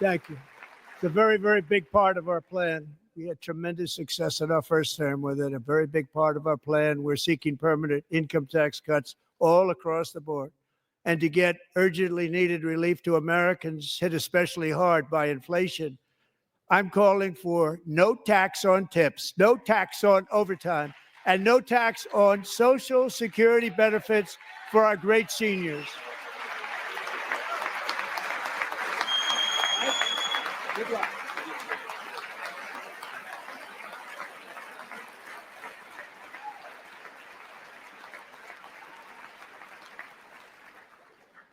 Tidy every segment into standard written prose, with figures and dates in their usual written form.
Thank you. It's a very, very big part of our plan. We had tremendous success in our first term with it. A very big part of our plan. We're seeking permanent income tax cuts all across the board. And to get urgently needed relief to Americans hit especially hard by inflation, I'm calling for no tax on tips, no tax on overtime, and no tax on Social Security benefits for our great seniors. Good luck.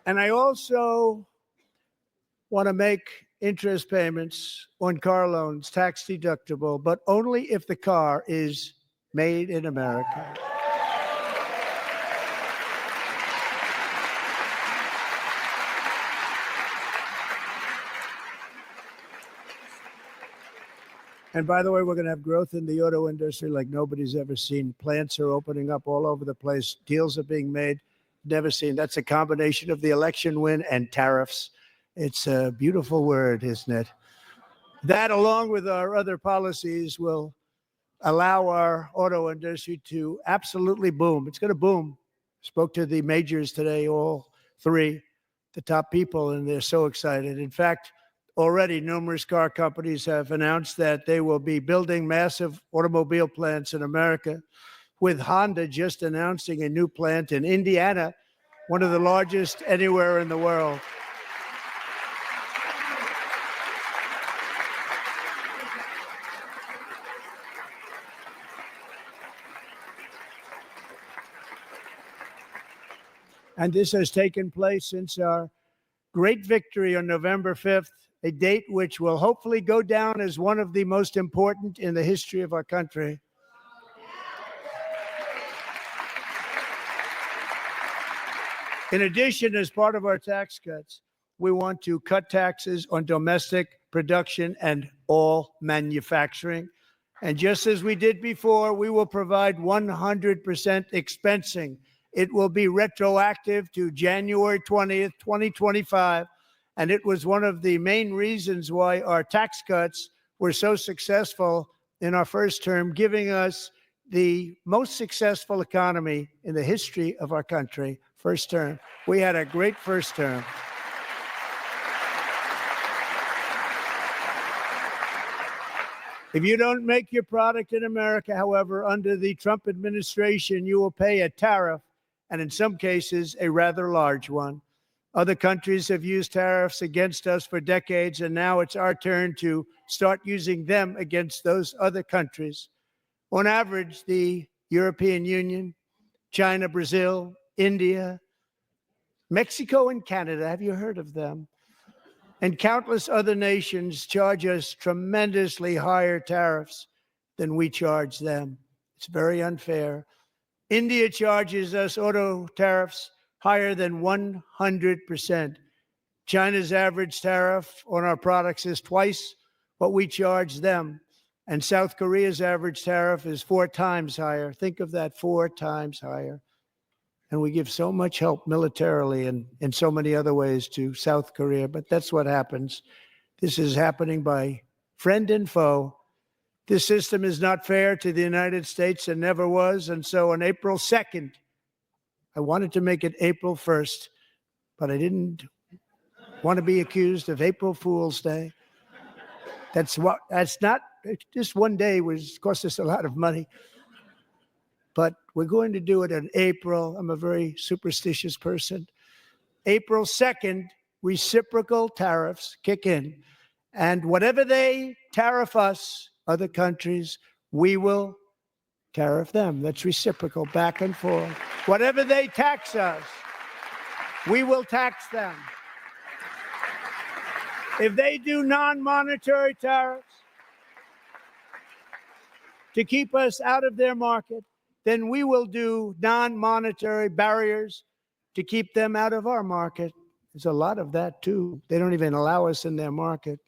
And I also want to make interest payments on car loans tax deductible, but only if the car is made in America. And by the way, we're going to have growth in the auto industry like nobody's ever seen. Plants are opening up all over the place. Deals are being made. Never seen. That's a combination of the election win and tariffs. It's a beautiful word, isn't it? That, along with our other policies, will allow our auto industry to absolutely boom. It's going to boom. Spoke to the majors today, all three, the top people, and they're so excited. In fact, already numerous car companies have announced that they will be building massive automobile plants in America, with Honda just announcing a new plant in Indiana, one of the largest anywhere in the world. And this has taken place since our great victory on November 5th, a date which will hopefully go down as one of the most important in the history of our country. In addition, as part of our tax cuts, we want to cut taxes on domestic production and all manufacturing. And just as we did before, we will provide 100% expensing. It will be retroactive to January 20th, 2025. And it was one of the main reasons why our tax cuts were so successful in our first term, giving us the most successful economy in the history of our country. First term. We had a great first term. If you don't make your product in America, however, under the Trump administration, you will pay a tariff, and in some cases, a rather large one. Other countries have used tariffs against us for decades, and now it's our turn to start using them against those other countries. On average, the European Union, China, Brazil, India, Mexico, and Canada, have you heard of them? And countless other nations charge us tremendously higher tariffs than we charge them. It's very unfair. India charges us auto tariffs higher than 100%. China's average tariff on our products is twice what we charge them. And South Korea's average tariff is 4 times higher. Think of that, 4 times higher. And we give so much help militarily and in so many other ways to South Korea. But that's what happens. This is happening by friend and foe. This system is not fair to the United States and never was. And so on April 2nd, I wanted to make it April 1st, but I didn't want to be accused of April Fool's Day. That's not, just one day cost us a lot of money. But we're going to do it in April. I'm a very superstitious person. April 2nd, reciprocal tariffs kick in. And whatever they tariff us, other countries, we will tariff them. That's reciprocal, back and forth. Whatever they tax us, we will tax them. If they do non-monetary tariffs to keep us out of their market, then we will do non-monetary barriers to keep them out of our market. There's a lot of that, too. They don't even allow us in their market.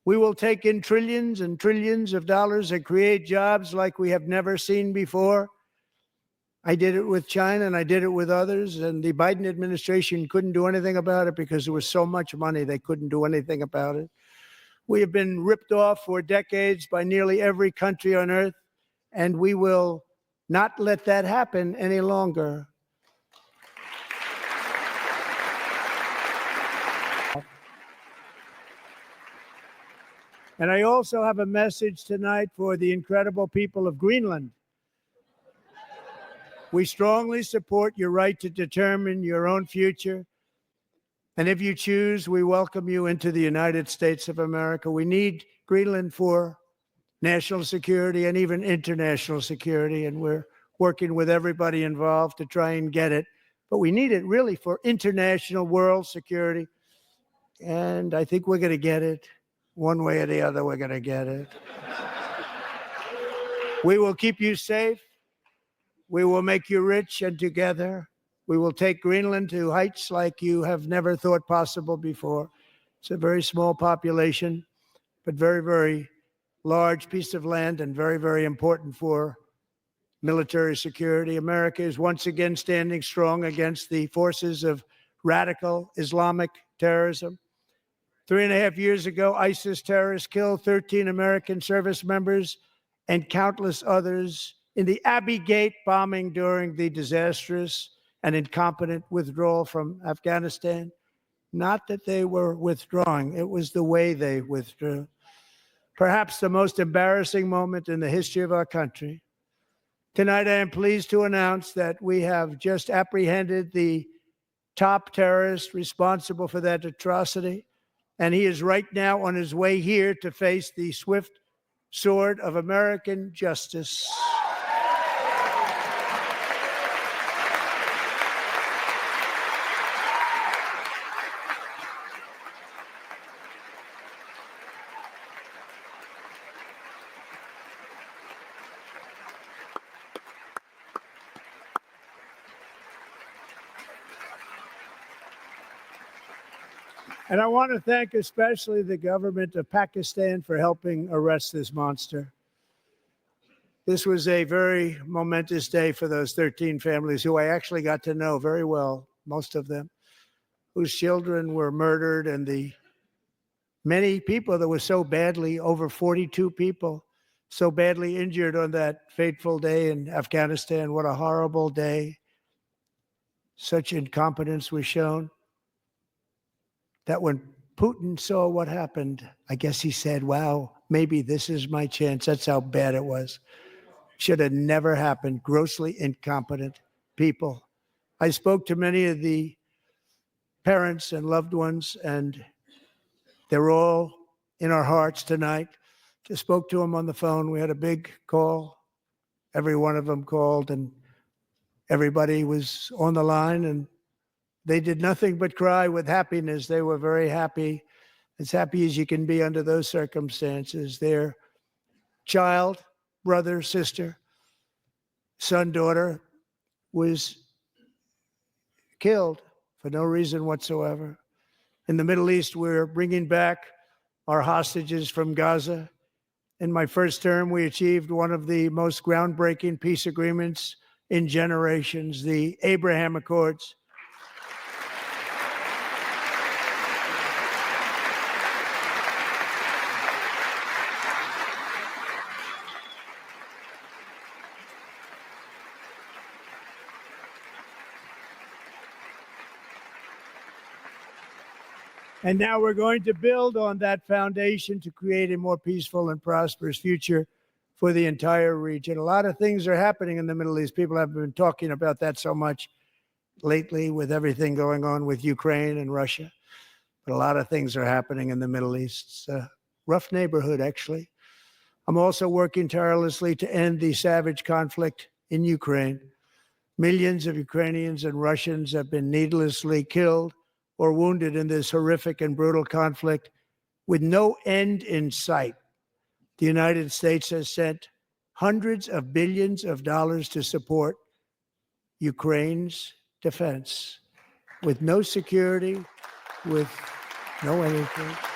We will take in trillions and trillions of dollars and create jobs like we have never seen before. I did it with China and I did it with others, and the Biden administration couldn't do anything about it because there was so much money they couldn't do anything about it. We have been ripped off for decades by nearly every country on earth, and we will not let that happen any longer. And I also have a message tonight for the incredible people of Greenland. We strongly support your right to determine your own future. And if you choose, we welcome you into the United States of America. We need Greenland for national security and even international security, and we're working with everybody involved to try and get it. But we need it really for international world security, and I think we're going to get it. One way or the other, we're going to get it. We will keep you safe. We will make you rich, and together we will take Greenland to heights like you have never thought possible before. It's a very small population, but very, very large piece of land and very, very important for military security. America is once again standing strong against the forces of radical Islamic terrorism. 3.5 years ago, ISIS terrorists killed 13 American service members and countless others in the Abbey Gate bombing during the disastrous and incompetent withdrawal from Afghanistan. Not that they were withdrawing, it was the way they withdrew. Perhaps the most embarrassing moment in the history of our country. Tonight, I am pleased to announce that we have just apprehended the top terrorist responsible for that atrocity, and he is right now on his way here to face the swift sword of American justice. And I want to thank especially the government of Pakistan for helping arrest this monster. This was a very momentous day for those 13 families who I actually got to know very well, most of them, whose children were murdered, and the many people that were so badly, over 42 people, so badly injured on that fateful day in Afghanistan. What a horrible day. Such incompetence was shown that when Putin saw what happened, I guess he said, wow, maybe this is my chance. That's how bad it was. Should have never happened. Grossly incompetent people. I spoke to many of the parents and loved ones, and they're all in our hearts tonight. Just spoke to them on the phone. We had a big call. Every one of them called, and everybody was on the line, and they did nothing but cry with happiness. They were very happy, as happy as you can be under those circumstances. Their child, brother, sister, son, daughter was killed for no reason whatsoever. In the Middle East, we're bringing back our hostages from Gaza. In my first term, we achieved one of the most groundbreaking peace agreements in generations, the Abraham Accords. And now we're going to build on that foundation to create a more peaceful and prosperous future for the entire region. A lot of things are happening in the Middle East. People have been talking about that so much lately with everything going on with Ukraine and Russia. But a lot of things are happening in the Middle East. It's a rough neighborhood, actually. I'm also working tirelessly to end the savage conflict in Ukraine. Millions of Ukrainians and Russians have been needlessly killed or wounded in this horrific and brutal conflict with no end in sight. The United States has sent hundreds of billions of dollars to support Ukraine's defense with no security, with no anything.